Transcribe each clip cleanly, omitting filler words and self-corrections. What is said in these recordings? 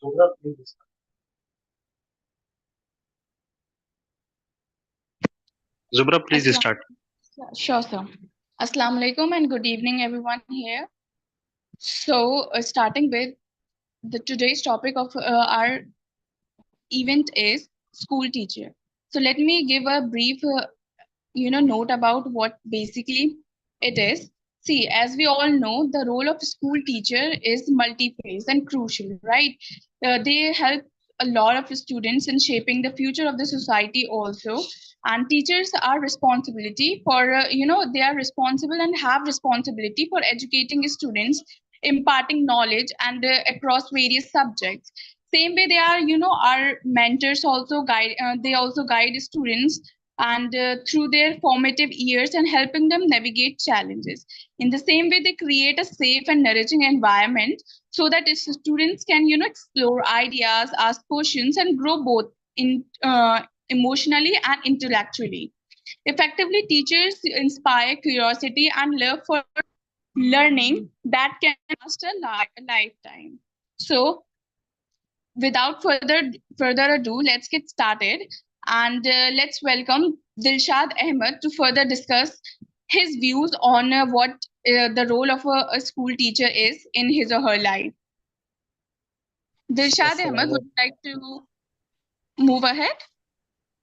Zubra, please. Zubra, please Aslam, start. yeah, sure, sir. Assalamu alaikum and good evening, everyone here. So, starting with the today's topic of our event is school teacher. So, let me give a brief note about what basically it is. See, as we all know, the role of school teacher is multi-phase and crucial, right? They help a lot of students in shaping the future of the society also. And teachers are responsibility for they are responsible and have responsibility for educating students, imparting knowledge and across various subjects. Same way they are our mentors also guide, they also guide students and through their formative years and helping them navigate challenges. In the same way, they create a safe and nourishing environment so that its students can, explore ideas, ask questions, and grow both in emotionally and intellectually. Effectively, teachers inspire curiosity and love for learning that can last a lifetime. So, without further ado, let's get started and let's welcome Dilshad Ahmed to further discuss his views on what the role of a school teacher is in his or her life. Dilshad Ahmed, would Assalamu, you like to move ahead?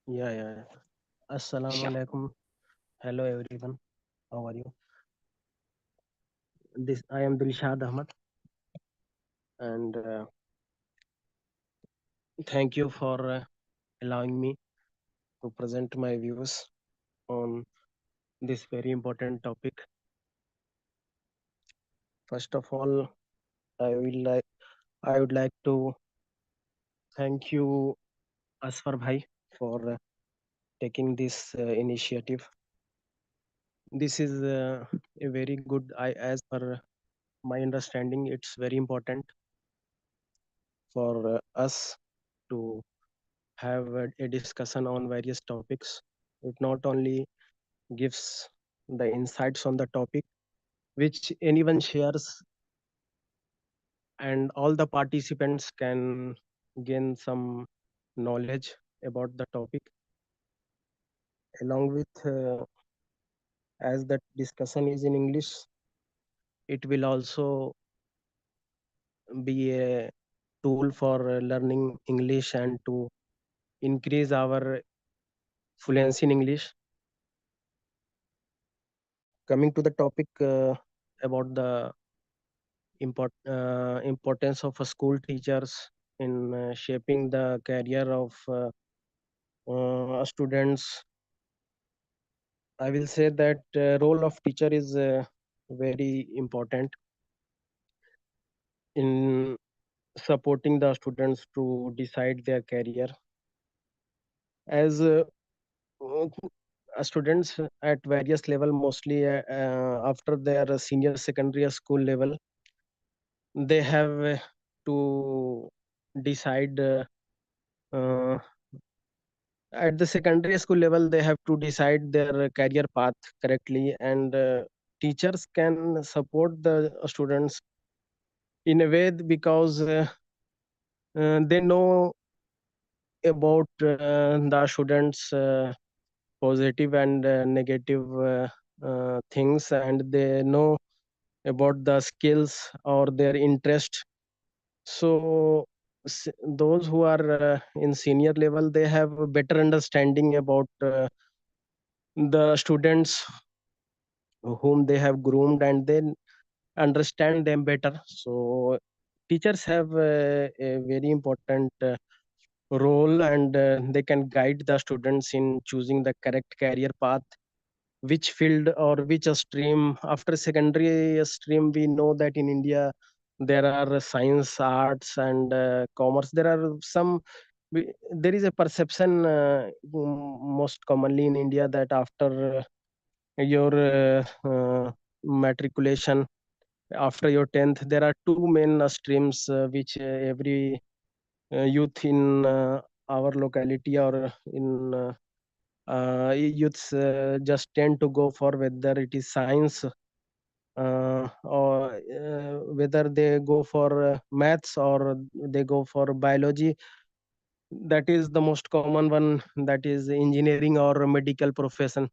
yeah. Assalamu Sure. alaikum. Hello everyone. How are you? This I am Dilshad Ahmad, and thank you for allowing me to present my views on this very important topic. First of all, I will like I would like to thank you, Asfar Bhai, for taking this initiative. This is a very good. As per my understanding, it's very important for us to have a discussion on various topics. It not only gives the insights on the topic which anyone shares, and all the participants can gain some knowledge about the topic. Along with, as that discussion is in English, it will also be a tool for learning English and to increase our fluency in English. Coming to the topic about the importance of school teachers in shaping the career of students, I will say that role of teacher is very important in supporting the students to decide their career. As students at various level, mostly after their senior secondary school level, they have to decide uh, at the secondary school level, they have to decide their career path correctly, and teachers can support the students in a way because they know about the students positive and negative things, and they know about the skills or their interest. So those who are in senior level, they have a better understanding about the students whom they have groomed, and then understand them better. So teachers have a very important role, and they can guide the students in choosing the correct career path, which field or which stream. After secondary stream, we know that in India there are science, arts, and commerce. There are some. There is a perception most commonly in India that after your matriculation, after your 10th, there are two main streams which every youth in our locality or in youths just tend to go for, whether it is science or whether they go for maths or they go for biology. That is the most common one, that is engineering or medical profession.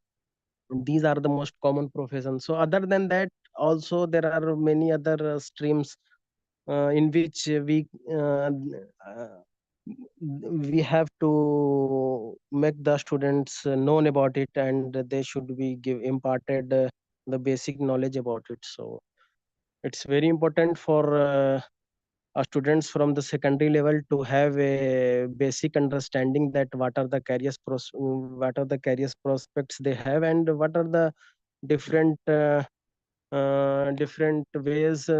These are the most common professions. So other than that, also there are many other streams in which uh, we have to make the students known about it, and they should be give imparted the basic knowledge about it. So it's very important for students from the secondary level to have a basic understanding that what are the careers prospects they have, and what are the different ways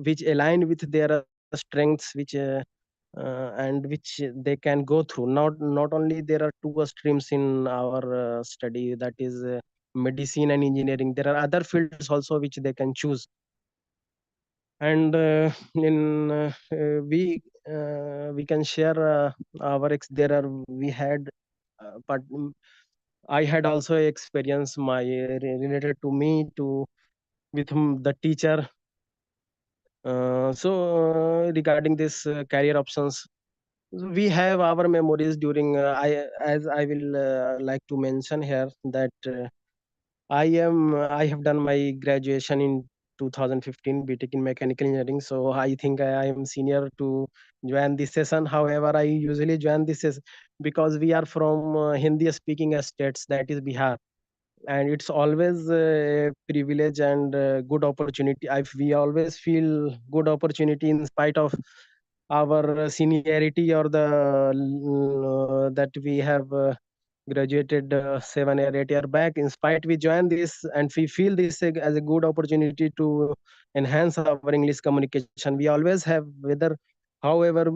which align with their strengths, and which they can go through. Not only there are two streams in our study, that is medicine and engineering. There are other fields also which they can choose. And in we can share our there are we had but I had also experience my related to me to with the teacher. Regarding this career options, we have our memories during I as I will like to mention here that I have done my graduation in 2015 BTech in mechanical engineering. So I think I am senior to join this session. However, I usually join this because we are from Hindi speaking states, that is Bihar, and it's always a privilege and good opportunity. We always feel good opportunity in spite of our seniority or the that we have graduated 7 or 8 years back. In spite, we join this and we feel this as a good opportunity to enhance our English communication. We always have, whether however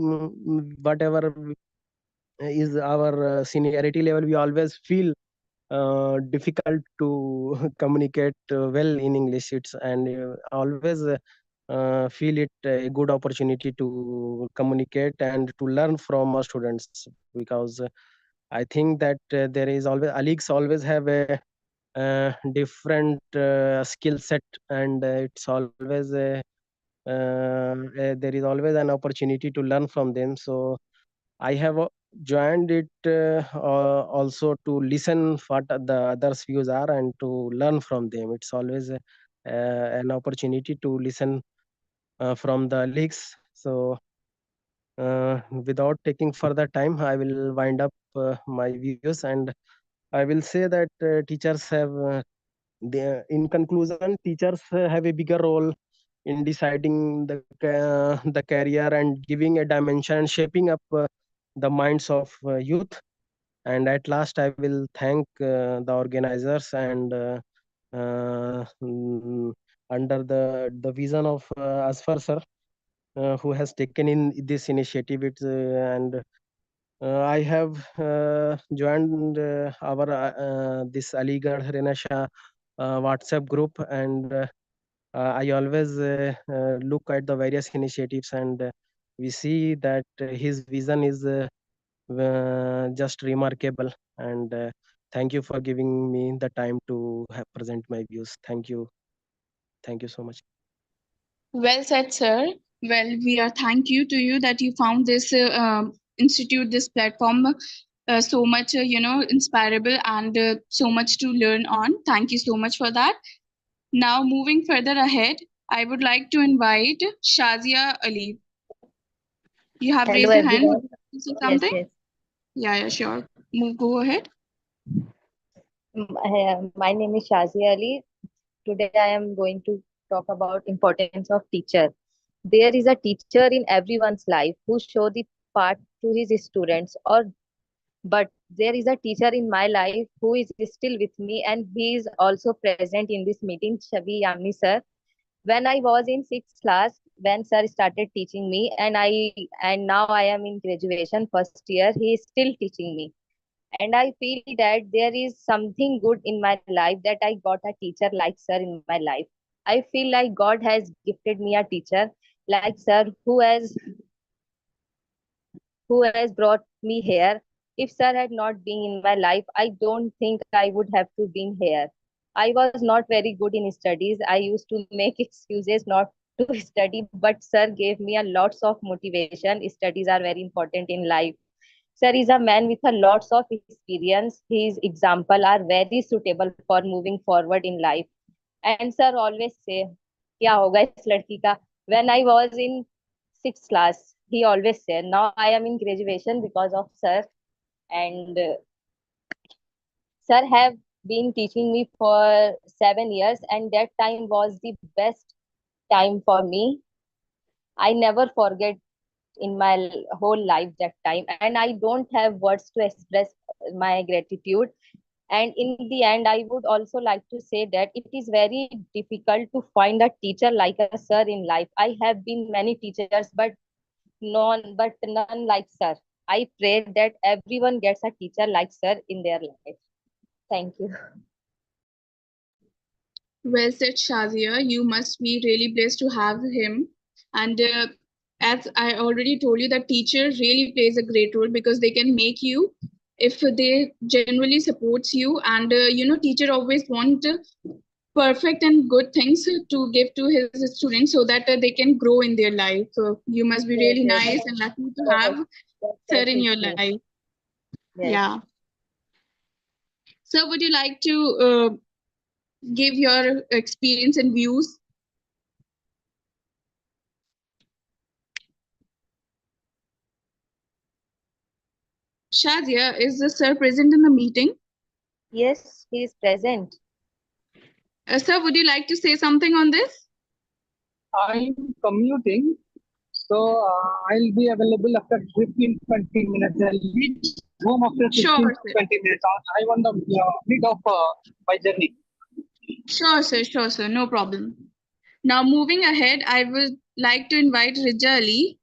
whatever is our seniority level, we always feel difficult to communicate well in English. It's and always feel it a good opportunity to communicate and to learn from our students, because I think that there is always Aligs always have a different skill set, and it's always there is always an opportunity to learn from them. So I have joined it also to listen what the others' views are and to learn from them. It's always an opportunity to listen from the leaks. So, without taking further time, I will wind up my views, and I will say that teachers have, in conclusion, teachers have a bigger role in deciding the career and giving a dimension and shaping up the minds of youth. And at last, I will thank the organizers and under the vision of Asfar sir, who has taken in this initiative. And I have joined our this Aligarh Renasha WhatsApp group, and I always look at the various initiatives, and we see that his vision is just remarkable. And thank you for giving me the time to present my views. Thank you so much. Well said, sir. Well, we are thank you to you that you found this institute, this platform, so much, inspirable and so much to learn on. Thank you so much for that. Now, moving further ahead, I would like to invite Shazia Ali. You have Hello raised your hand. Would everyone. you like to say Yes, something? yes. Yeah, sure. Go ahead. My name is Shazi Ali. Today I am going to talk about importance of teacher. There is a teacher in everyone's life who show the path to his students, or but there is a teacher in my life who is still with me, and he is also present in this meeting, Shabi Yamni sir. When I was in sixth class, when sir started teaching me, and now I am in graduation first year, he is still teaching me. And I feel that there is something good in my life, that I got a teacher like sir in my life. I feel like God has gifted me a teacher like sir, who has brought me here. If sir had not been in my life, I don't think I would have to been here. I was not very good in studies. I used to make excuses not to study, but sir gave me a lots of motivation. Studies are very important in life. Sir is a man with a lots of experience. His example are very suitable for moving forward in life. And sir always say, क्या होगा इस लड़की का? When I was in sixth class, he always said. Now I am in graduation because of sir, and sir have been teaching me for 7 years, and that time was the best time for me. I never forget in my whole life that time, and I don't have words to express my gratitude. And in the end, I would also like to say that it is very difficult to find a teacher like a sir in life. I have been many teachers, but none like sir. I pray that everyone gets a teacher like sir in their life. Thank you. Well said, Shazia. You must be really blessed to have him. And as I already told you, that teacher really plays a great role because they can make you, if they genuinely supports you, and teacher always want perfect and good things to give to his students so that they can grow in their life. So you must be Yes, really yes, nice and lucky to have that sir sir in teach your me. life. Yes. Yeah. So would you like to give your experience and views? Shazia, is the sir present in the meeting? Yes, he is present. Sir, would you like to say something on this? I'm commuting, so I'll be available after 15 20 minutes. I'll reach home after 15 Sure, sir. 20 minutes. I want the bit of my journey. Sure, sir. Sure, sir. No problem. Now, moving ahead, I would like to invite Rija Ali.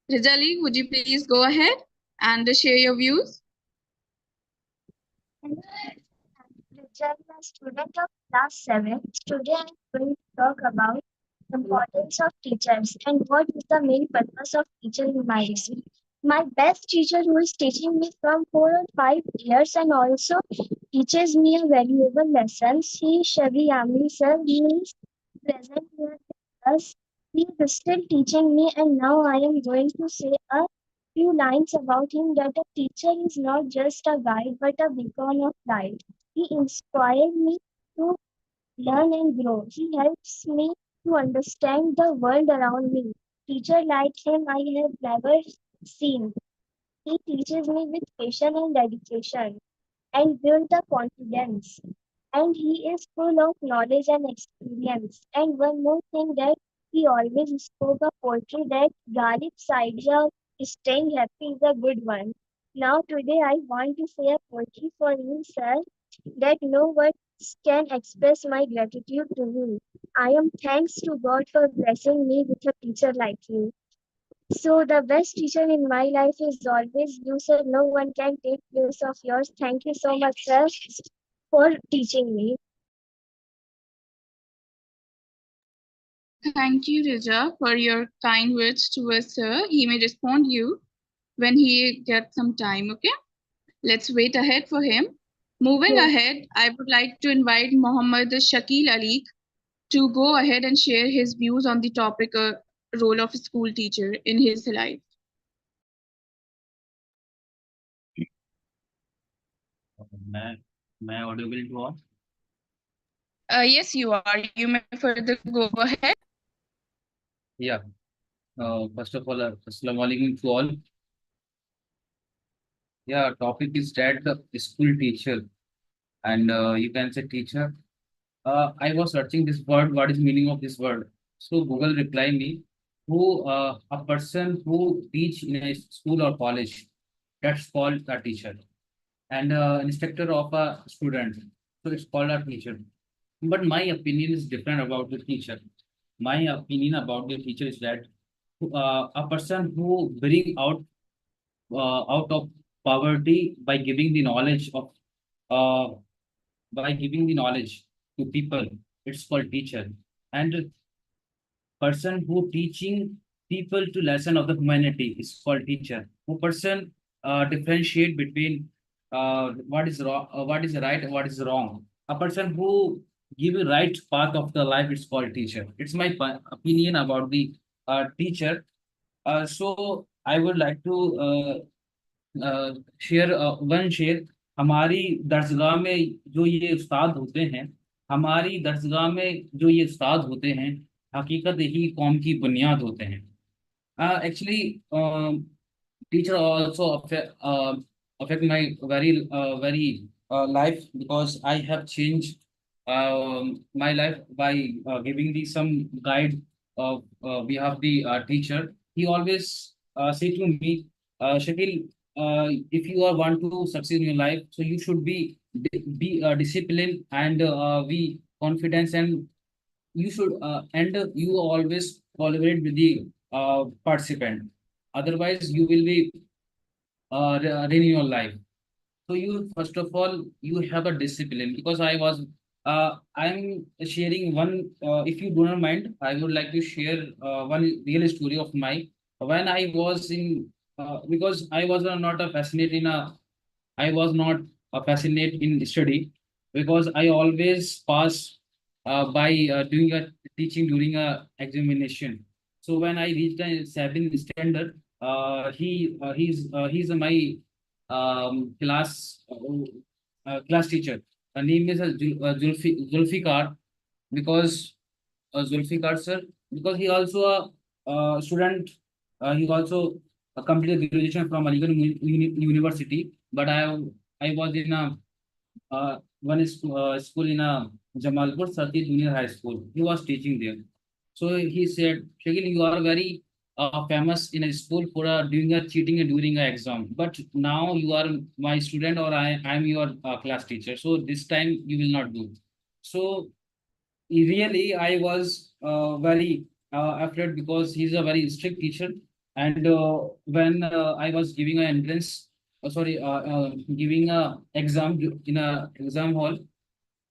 Rija Ali, would you please go ahead and share your views? Hello, I'm a student of class 7. Today I'm going to talk about the importance of teachers and what is the main purpose of teacher in my life. My best teacher who is teaching me from 4 or 5 years and also teaches me a valuable lessons. He is Shavi Amri sir. He is present here with us. He is still teaching me and now I am going to say a few lines about him that a teacher is not just a guide but a beacon of light. He inspired me to learn and grow. He helps me to understand the world around me. Teacher like him I have never seen. He teaches me with patience and dedication and build the confidence. And he is full of knowledge and experience. And one more thing that he always spoke of poetry that Ghalib's idea of staying happy is a good one. Now today I want to say a poetry for you, sir, that no words can express my gratitude to you. I am thanks to God for blessing me with a teacher like you. So the best teacher in my life is always you, sir. No one can take place of yours. Thank you so much, sir, for teaching me. Thank you, Rija, for your kind words towards sir. He may respond you when he gets some time, okay? Let's wait ahead for him. Moving Yes. ahead, I would like to invite Mohammad Shakil Ali to go ahead and share his views on the topic role of a school teacher in his life. मैं audible to all? Yes, you are. You may further go ahead. Yeah. First of all, Assalamu alaikum to all. Yeah, topic is that the school teacher, and you can say teacher. I was searching this word. What is meaning of this word? So Google reply me, who a person who teach in a school or college. That's called a teacher, and instructor of a student. So it's called a teacher. But my opinion is different about the teacher. My opinion about the teacher is that a person who bring out of poverty by giving the knowledge of uh, by giving the knowledge to people, it's called teacher. And person who teaching people to lesson of the humanity is called teacher. Who person differentiate between what is wrong, what is right, and what is wrong. a person who give a right path of the life, it's called teacher. It's my opinion about the teacher. So I would like to share हमारी दरसगाह में जो ये उस्ताद होते हैं, हमारी दरसगाह में जो ये उस्ताद होते हैं, हकीकत ही कौम की बुनियाद होते हैं. Actually, teacher also affect my very life, because I have changed my life by giving the some guide of we have the teacher. He always say to me, Shakil, if you are want to succeed in your life, so you should be disciplined and be confident, and you should and you always collaborate with the participant. Otherwise, you will be ruining your life. So you first of all you have a discipline, because I'm sharing one. If you do not mind, I would like to share one real story of mine when I was in because I was not a fascinate in a I was not passionate in study, because I always pass by doing a teaching during a examination. So when I reached a seventh standard, he's my class teacher. Her name is Zulfikar, because Zulfikar sir, because he also a student. He also completed graduation from Aligarh University, but I was in a one is school in a Jamalpur Sati Junior High School. He was teaching there. So he said, Shakil, you are very famous in a school for doing a cheating and during an exam. But now you are my student, or I am your class teacher. So this time you will not do. So really, I was very afraid, because he's a very strict teacher. And when I was giving an entrance, giving a exam in a exam hall,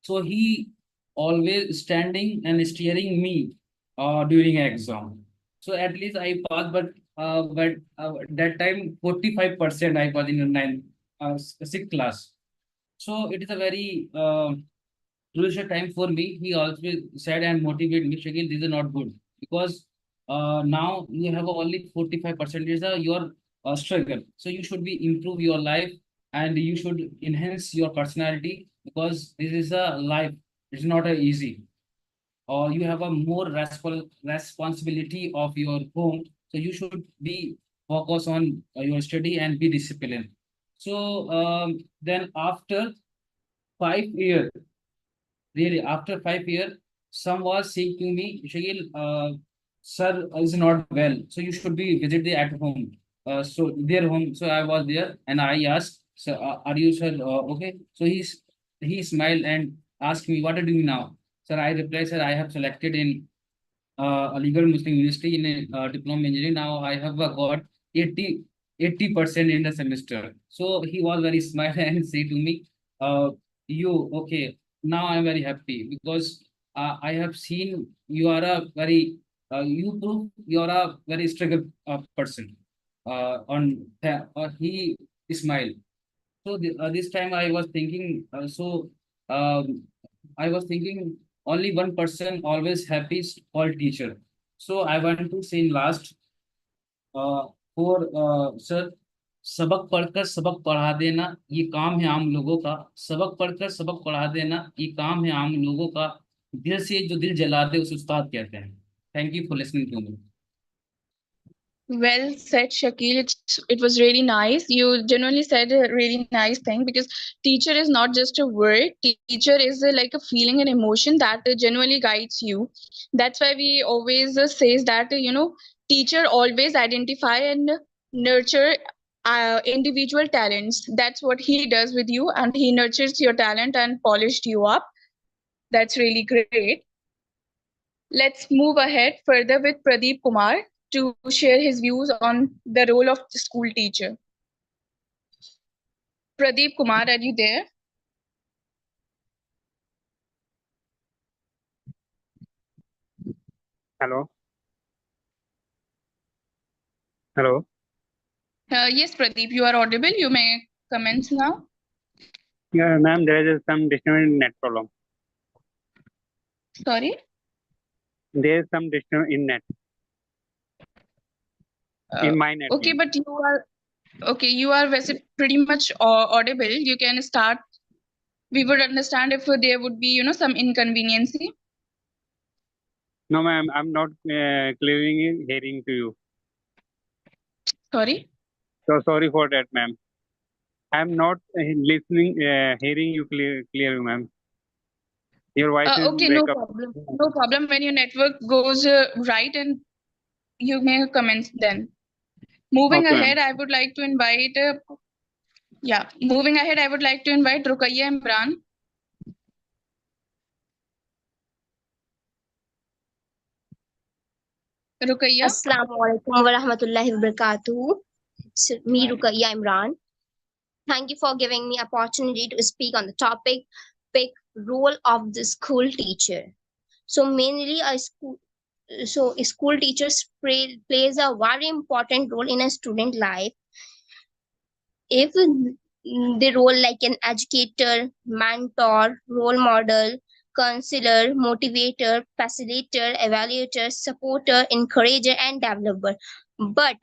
so he always standing and steering me during an exam. So at least I passed, but that time 45% I was in the sixth class. So it is a very crucial time for me. He always said and motivated me, Shakil, this is not good, because now you have only 45% is your struggle. So you should be improve your life, and you should enhance your personality, because this is a life. It's not a easy. Or you have a more responsibility of your home. So you should be focus on your study and be disciplined. So then after 5 years, really, after 5 years, some was saying to me, Shakil, sir is not well, so you should be visit the at home. So their home. So I was there, and I asked, sir, are you sir okay? So he smiled and asked me, what are you doing now? Sir, I replied, sir, I have selected in a legal Muslim university in a diploma engineering. Now I have got 80% in the semester. So he was very smart and say to me, you okay? Now I'm very happy, because I have seen you are a very you prove you are a very struggle person. He smiled. So this time I was thinking, um, I was thinking only one person always happy is called teacher. So I want to say in last for sir, सबक पढ़कर सबक पढ़ा देना ये काम है आम लोगों का. सबक पढ़कर सबक पढ़ा देना ये काम है आम लोगों का. दिल से जो दिल जला दे उसे उस्ताद कहते हैं. Thank you for listening to me. Well said, Shakil. It was really nice. You genuinely said a really nice thing, because teacher is not just a word. Teacher is like a feeling and emotion that genuinely guides you. That's why we always says that teacher always identify and nurture individual talents. That's what he does with you, and he nurtures your talent and polished you up. That's really great. Let's move ahead further with Pradeep Kumar to share his views on the role of the school teacher. Pradeep Kumar, are you there? Hello. Hello. Yes, Pradeep, you are audible. You may commence now. Yeah, ma'am, there is some disturbance in net problem. Sorry. There is some disturbance in net, in my net. Okay, Ma'am. but you are okay. You are pretty much audible. You can start. We would understand if there would be, some inconvenience. No, ma'am, I'm not clearing hearing to you. Sorry. So sorry for that, ma'am. I'm not listening, hearing you clear, ma'am. Your voice is Okay, break no up. problem. No problem. When your network goes right, and you may commence then. Moving Okay, ma'am. ahead, I would like to invite. Moving ahead, I would like to invite Ruqayya Imran. Ruqayya. Assalamu alaikum wa rahmatullahi wa barakatuh. It's me, Ruqayya Imran. Thank you for giving me opportunity to speak on the topic role of the school teacher. So mainly a school teachers plays a very important role in a student life. If the role like an educator, mentor, role model, counselor, motivator, facilitator, evaluator, supporter, encourager, and developer. But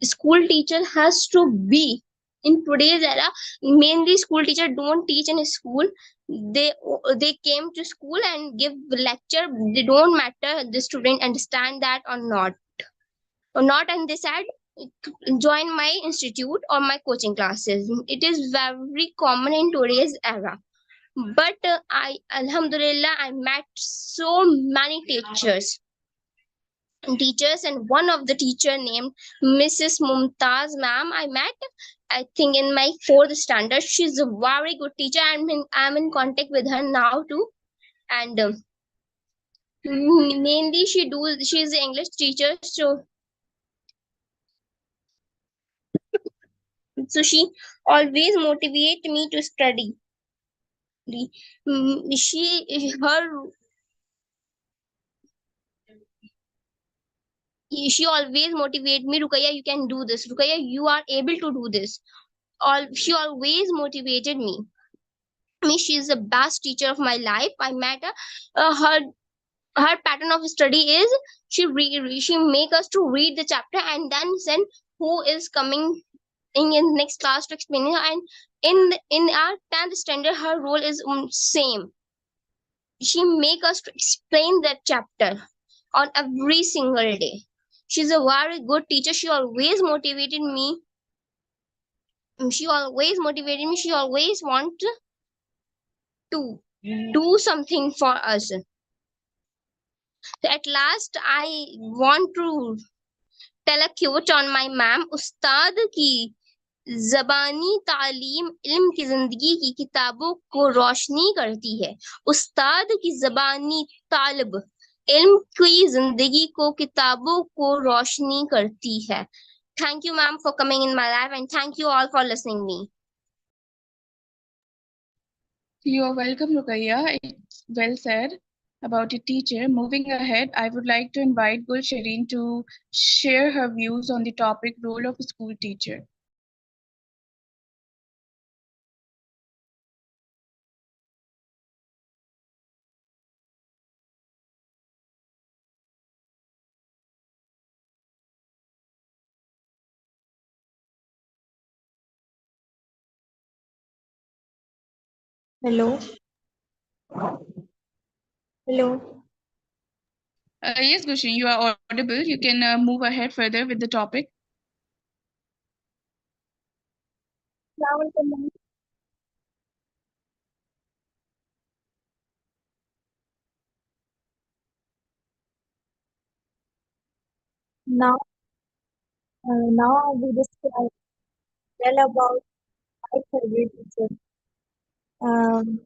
school teacher has to be in today's era. Mainly, school teacher don't teach in school. They came to school and give lecture. They don't matter the student understand that or not, and they said join my institute or my coaching classes. It is very common in today's era. But I alhamdulillah I met so many teachers, and one of the teacher named Mrs. Mumtaz ma'am I met, I think in my fourth standard. She's a very good teacher. I'm in contact with her now too. And mainly she's an English teacher, so she always motivate me to study. Her she always motivate me, Rukaya, you can do this. Rukaya, you are able to do this. She always motivated me. She is the best teacher of my life. I met her. Her pattern of study is she make us to read the chapter and then send who is coming in next class to explain it. And in our 10th standard, her role is same. She make us to explain that chapter on every single day. She's a very good teacher. She always motivated me. She always want to do something for us. So at last, I want to tell a quote on my ma'am. उस्ताद की ज़बानी तालीम इल्म की ज़िंदगी की किताबों को रोशनी करती है. उस्ताद की ज़बानी तालिब इल्म की ज़िंदगी को किताबों को रोशनी करती है. Thank you, ma'am, for coming in my life, and thank you all for listening me. You are welcome, Ruqayya. It's well said about your teacher. Moving ahead, I would like to invite Gulshareen to share her views on the topic role of a school teacher. Hello. Hello. Yes, Gulshareen, you are audible. You can move ahead further with the topic. Now I will tell about my favorite teacher. Um,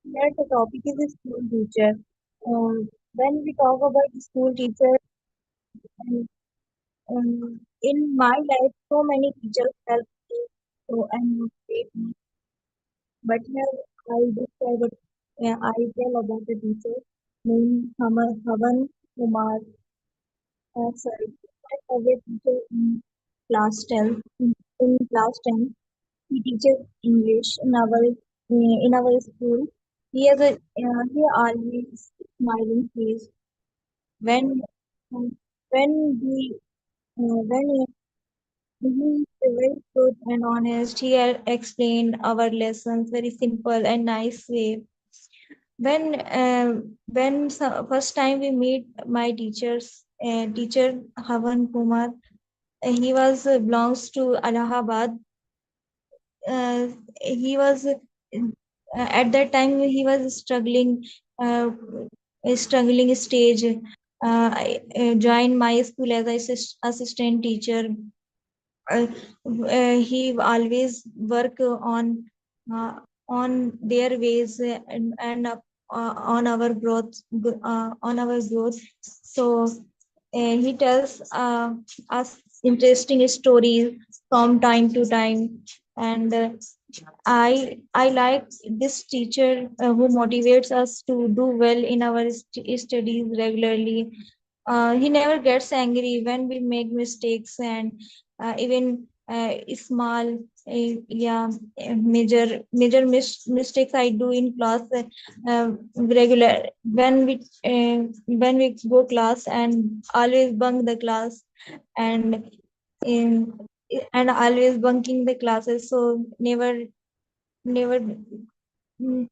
Here the topic is a school teacher. When we talk about the school teacher, um, in my life, so many teachers help me so and motivate me. But here I tell about the teacher named Havan Kumar. Sorry, my favorite teacher in class 10. In class 10, He teaches English in our school. He always smiling face when when he is very good and honest. He explained our lessons very simple and nice way. First time we meet my teacher Havan Kumar, he was belongs to Allahabad. uh, he was At that time he was uh, struggling stage. I joined my school as assistant teacher. uh, he always work uh, on their ways on our growth. So he tells us interesting stories from time to time, and I like this teacher who motivates us to do well in our studies regularly. He never gets angry when we make mistakes, and even small mistakes I do in class regular when we go class and always bunk the class, and in and always bunking the classes, so never mm,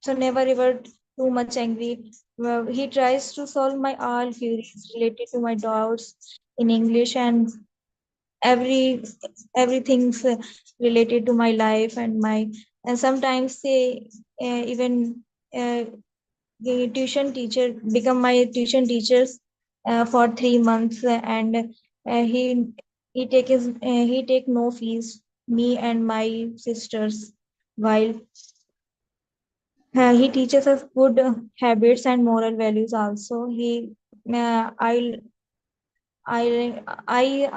never ever too much angry. Well, he tries to solve my all queries related to my doubts in English, and every everything's related to my life and sometimes they even the tuition teacher become my tuition teachers for 3 months, and he take no fees, me and my sisters, while he teaches us good habits and moral values also. I I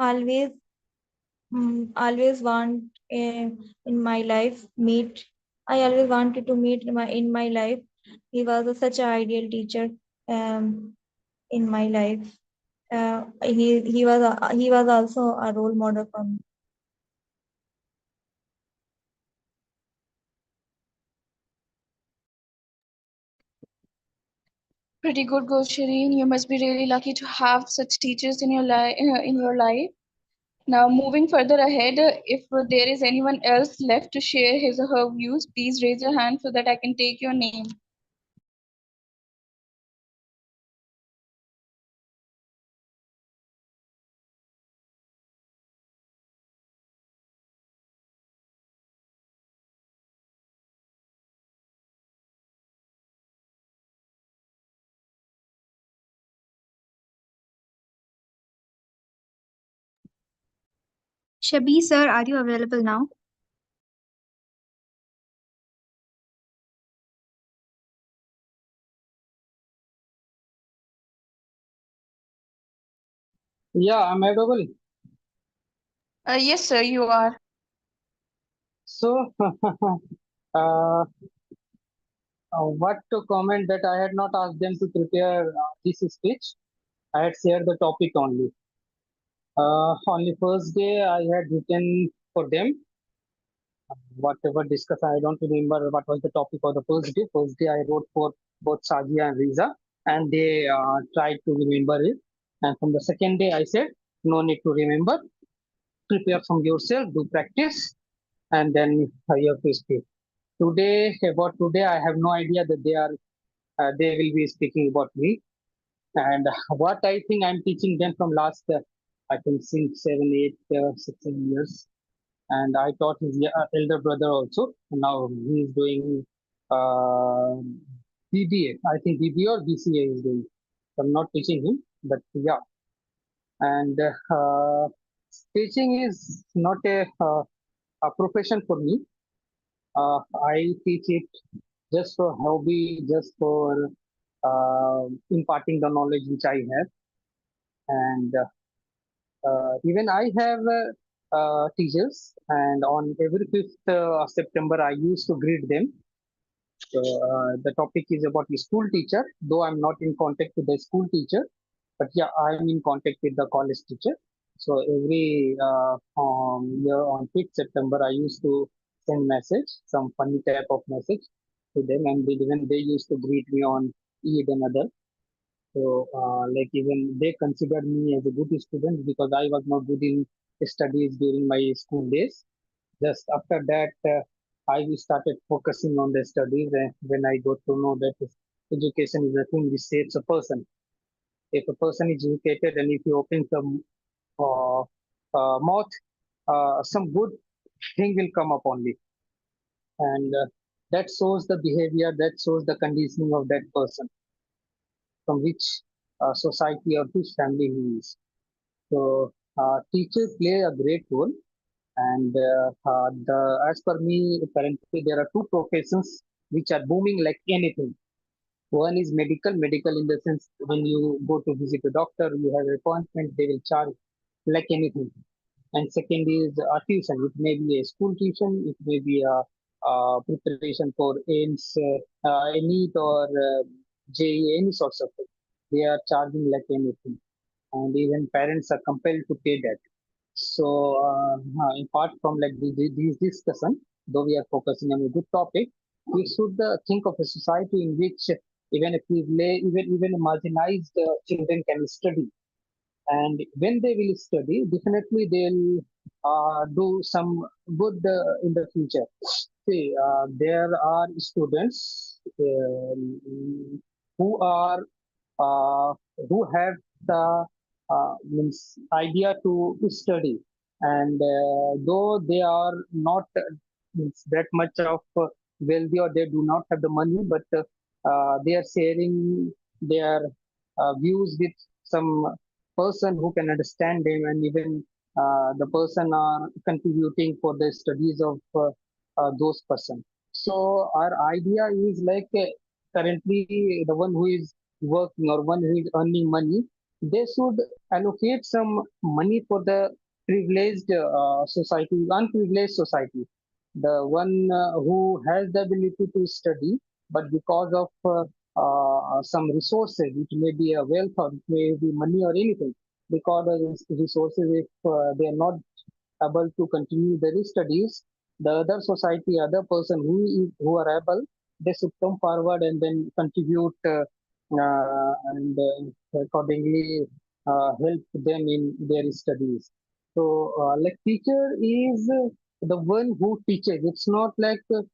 always want in my life meet. I always wanted to meet in my life. He was such an ideal teacher in my life. He was also a role model for me. Pretty good, Shireen. You must be really lucky to have such teachers in your life. Now, moving further ahead, if there is anyone else left to share his or her views, please raise your hand so that I can take your name. Shabi sir, are you available now? Yeah, I'm audible. Yes, sir, you are. So, what to comment that I had not asked them to prepare this speech. I had shared the topic only. On the first day, I had written for them whatever discussed. I don't remember what was the topic of the first day. First day, I wrote for both Sajia and Riza, and they tried to remember it. And from the second day, I said, no need to remember. Prepare from yourself, do practice, and then you have to speak. Today, I have no idea that they will be speaking about me. And what I think I'm teaching them from last, I think since 16 years. And I taught his elder brother also. Now he is doing uh, BBA. I think BBA or BCA is doing. I'm not teaching him, but yeah. And teaching is not a profession for me. I teach it just for hobby, just for imparting the knowledge which I have. And even I have teachers, and on every 5th of September, I used to greet them. So the topic is about the school teacher, though I'm not in contact with the school teacher, but yeah, I'm in contact with the college teacher. So every year on 5th September, I used to send message, some funny type of message to them, and even they used to greet me on Eid and other. So, like even they considered me as a good student because I was not good in studies during my school days. Just after that, I started focusing on the studies when I got to know that education is the thing which saves a person. If a person is educated and if he opens the uh, mouth, some good thing will come up only. And that shows the behavior, that shows the conditioning of that person from which society or which family he is. So, teachers play a great role. And as per me, currently there are two professions which are booming like anything. One is medical in the sense when you go to visit a doctor, you have an appointment, they will charge like anything. And second is tuition. It may be a school tuition, it may be a preparation for AIMS, NEET or JEE, any sorts of thing. They are charging like anything. And even parents are compelled to pay that. So, apart from like this discussion, though we are focusing on a good topic, we should think of a society in which even if we lay, even marginalized children can study, and when they will study, definitely they'll do some good in the future. See, there are students who are uh, who have the means idea to study, and though they are not means that much of wealthy or they do not have the money, but they are sharing their views with some person who can understand them, and even the person are contributing for the studies of those person. So our idea is like currently the one who is working or one who is earning money, they should allocate some money for the privileged society, unprivileged society, the one who has the ability to study, but because of some resources, it may be a wealth or it may be money or anything, because of these resources, if they are not able to continue their studies, the other society, other person who are able, they should come forward and then contribute and accordingly help them in their studies. So, like teacher is the one who teaches. It's not like though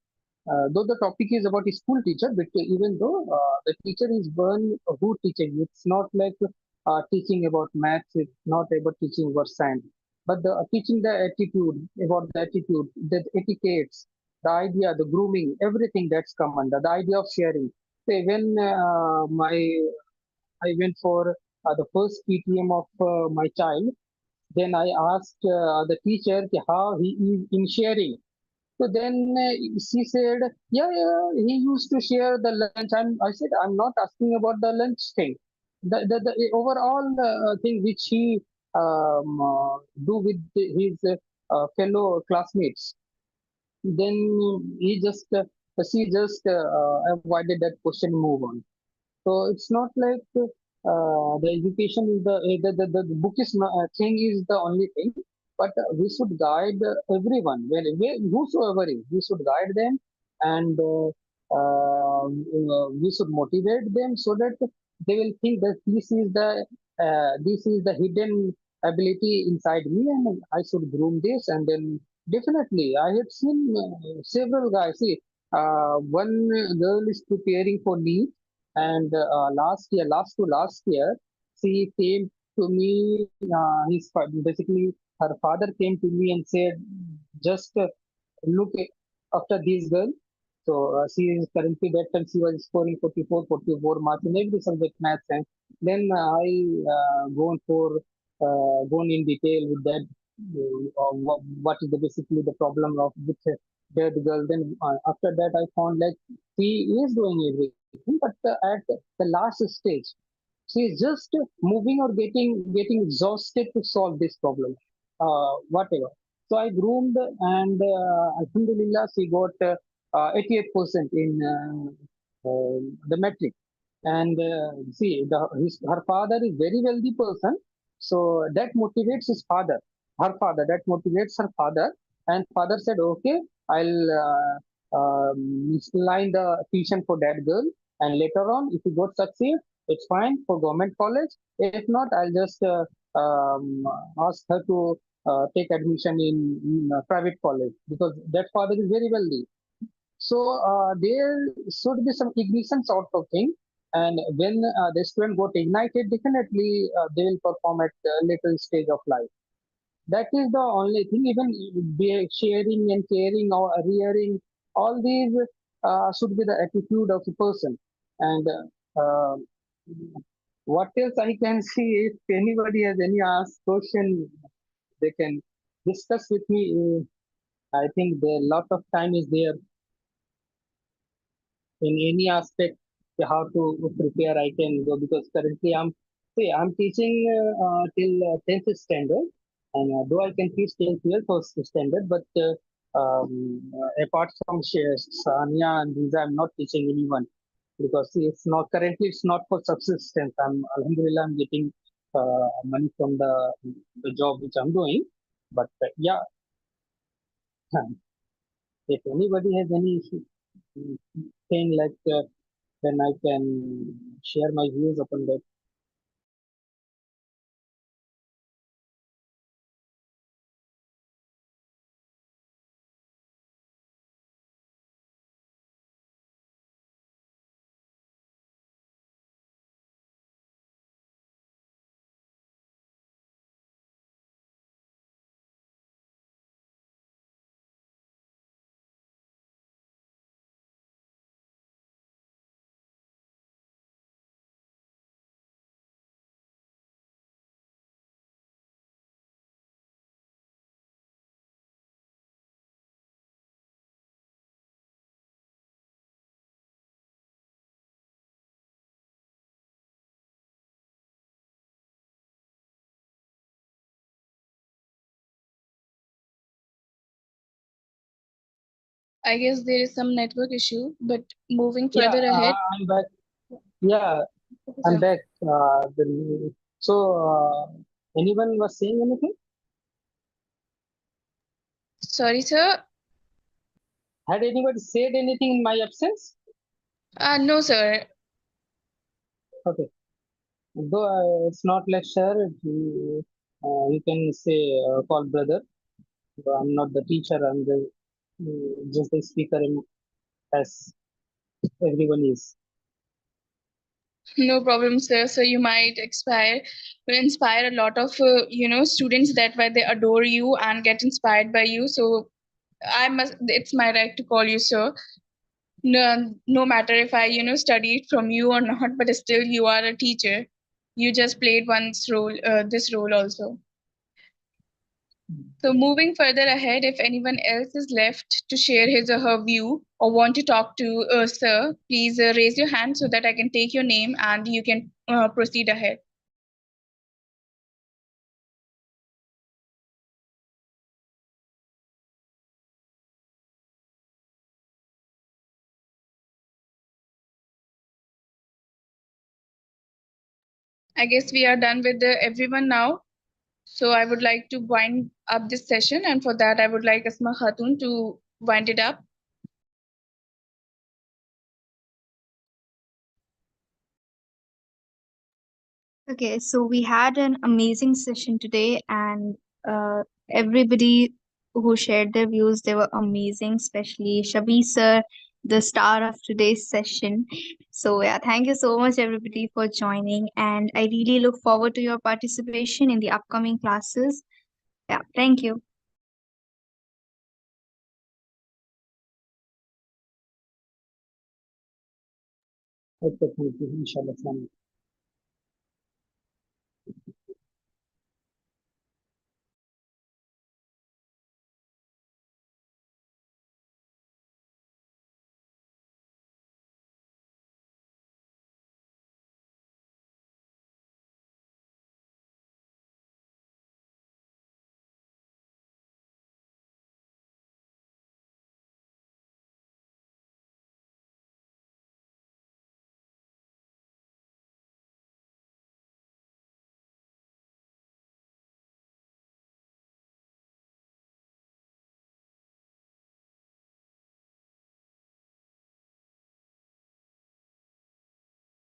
the topic is about a school teacher, but even though the teacher is one who teaches, it's not like teaching about maths, it's not about teaching about science, but teaching the attitude, about the attitude, the etiquettes, the idea, the grooming, everything that's come under the idea of sharing. Say when I went for the first PTM of my child, then I asked the teacher how he is in sharing. So then she said, yeah, yeah, he used to share the lunch. I said, I'm not asking about the lunch thing. The overall thing which he do with his fellow classmates. Then she just avoided that question, move on. So it's not like the education is the book is not, thing is the only thing, but we should guide everyone, whosoever is, we should guide them, and we should motivate them so that they will think that this is the hidden ability inside me, and I should groom this, and then definitely I have seen several guys. See, one girl is preparing for NEET, and last year, she came to me. Basically, her father came to me and said, "Just look after this girl." So she is currently that time she was scoring 44 marks in every subject, math, science. Then I gone in detail with that. What is basically the problem of with that girl? Then after that, I found like she is doing everything, but at the last stage, she is just moving or getting exhausted to solve this problem, whatever. So I groomed, and Alhamdulillah, she got 88% in the metric. And see, her father is very wealthy person, so that motivates his father, her father. That motivates her father, and father said, "Okay, I'll line the tuition for that girl, and later on, if you got succeed, it's fine for government college. If not, I'll just ask her to take admission in a private college because that father is very wealthy. So there should be some ignition sort of thing. And when the student got ignited, definitely they will perform at a later stage of life. That is the only thing. Even sharing and caring or rearing, all these should be the attitude of a person. And what else I can see? If anybody has any ask question, they can discuss with me. I think the lot of time is there in any aspect how to prepare. I can go because currently I'm teaching till 10th standard, and though I can teach till 12th standard, but apart from Sanya and Riza, I'm not teaching anyone because it's not currently, it's not for subsistence. Alhamdulillah, I'm getting money from the job which I'm doing. But yeah, if anybody has any thing like then I can share my views upon that. I guess there is some network issue, but moving Yeah, further ahead. I'm back. Yeah, I'm So, back. So, anyone was saying anything? sorry, sir. Had anybody said anything in my absence? No, sir. Okay. Though it's not lecture, you can say call brother. So I'm not the teacher. I'm just the speaker, as everyone is. No problem, sir. So you might inspire a lot of students that way they adore you and get inspired by you. So I must. It's my right to call you sir. No, no matter if I studied from you or not, but still you are a teacher. You just played this role also. So moving further ahead, if anyone else is left to share his or her view or want to talk to sir, please raise your hand so that I can take your name and you can proceed ahead. I guess we are done with everyone now. So I would like to wind up this session, and for that, I would like Asma Khatun to wind it up. Okay, so we had an amazing session today, and everybody who shared their views, they were amazing, especially Shabi sir, the star of today's session. So, yeah, thank you so much, everybody, for joining, and I really look forward to your participation in the upcoming classes. Yeah, thank you. Okay, thank you. Inshallah.